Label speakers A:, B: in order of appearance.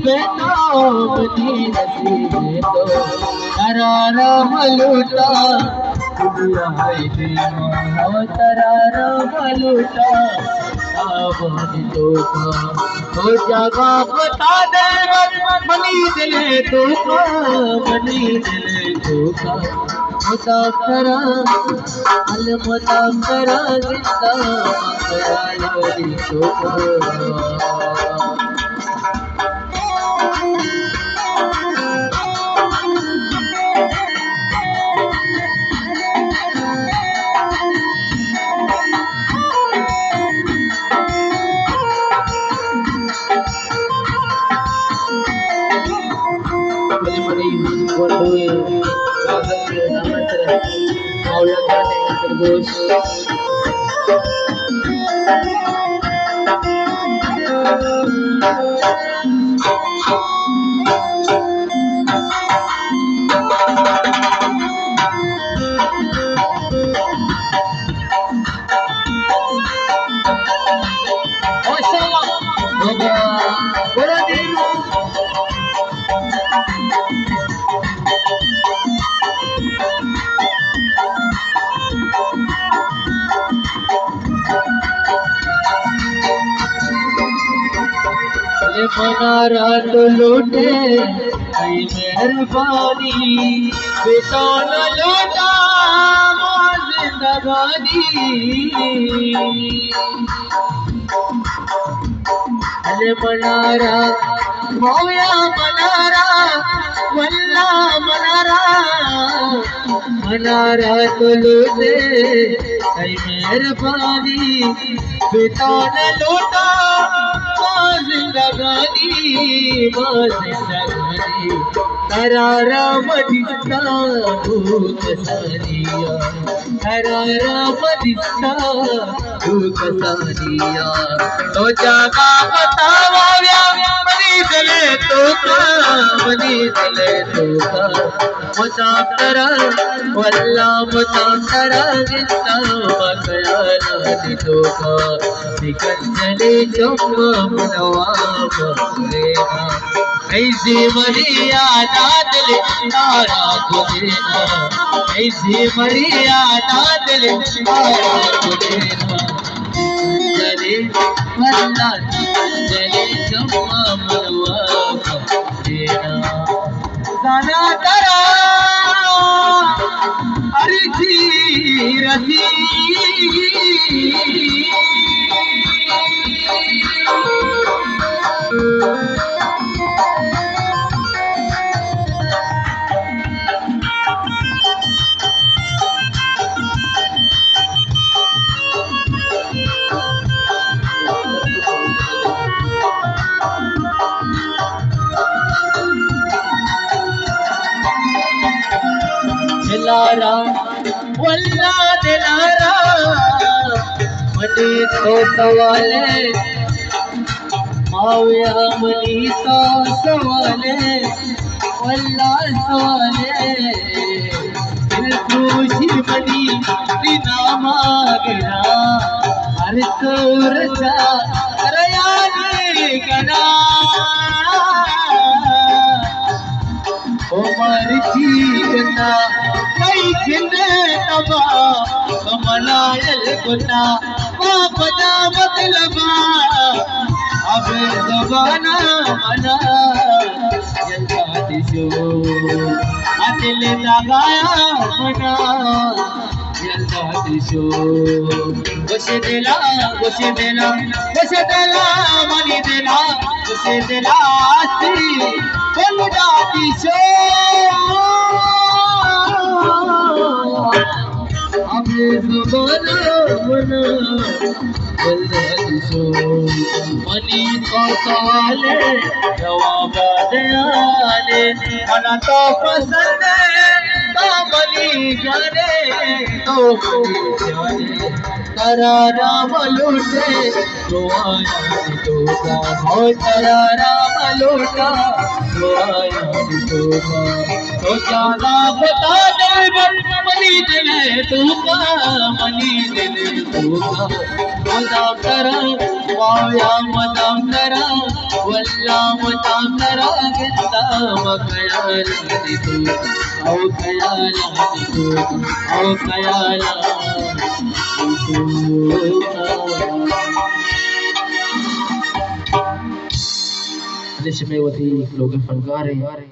A: बेताबनी नसीबे तो तरारम लूटा दुनिया है देना हो तरारम लूटा आवाज़ तो हो जागा बता दे मनी दिले तो मनी दिले तो मुताफरा अल मुताफरा जिंदा करारी तो मनारा तो लूटे आई मेहरबानी बेतान लूटा जिंदगानी अरे मनारा मौया मनारा वल्ला मनारा मनारा तो लूटे आई मेहरबानी बेतान लूटा जिंदगानी तरारा मदिस्ता भूख सारिया तरारा मदिस्ता भूख सारिया तो जागा बतावाया मनी दिले तो मुसाफरा वल्ला मुसाफरा जिंदा मकयाला दिलोका निकंजले चुम्मा मनवा मरेगा ऐसी मरिया दिल तारा गुदेना ऐसी मरिया दिल तारा गुदेना जले वल्ला जले चुम्मा मनवा मरेगा जाना तरा अर्जी रसी दिलारा वल्ला दिलारा मनी तो सवाले माविया मनी तो सवाले वल्ला सवाले दिल खुशी मनी बिना मांगना हर सूरजा रयानी कना मर्जी करना कई खिंदे तबा मनायल गुना बता मतलबा अब जबाना मना जल्दा दिशो दिल लगाया मना जल्दा दिशो उसे दिला मनी दिला उसे दिला जल्दा दिशो अब जबाना मना जल्दा दिशो मनी को सवाले जवाब दयाले मना तो पसंद तो मनी जाने तो मनी जाने तरारा मलूटे रोआया टोका हो तरारा मलूटा रोआया टोका तो जाना बता दे मनी दिले तूका मनी दिले तूका मदाम करा वाया मदाम करा वल्ला मदाम करा गिंदा मखयाल तू औ खयाल तू औ खयाल तू में वही लोग फनकार है।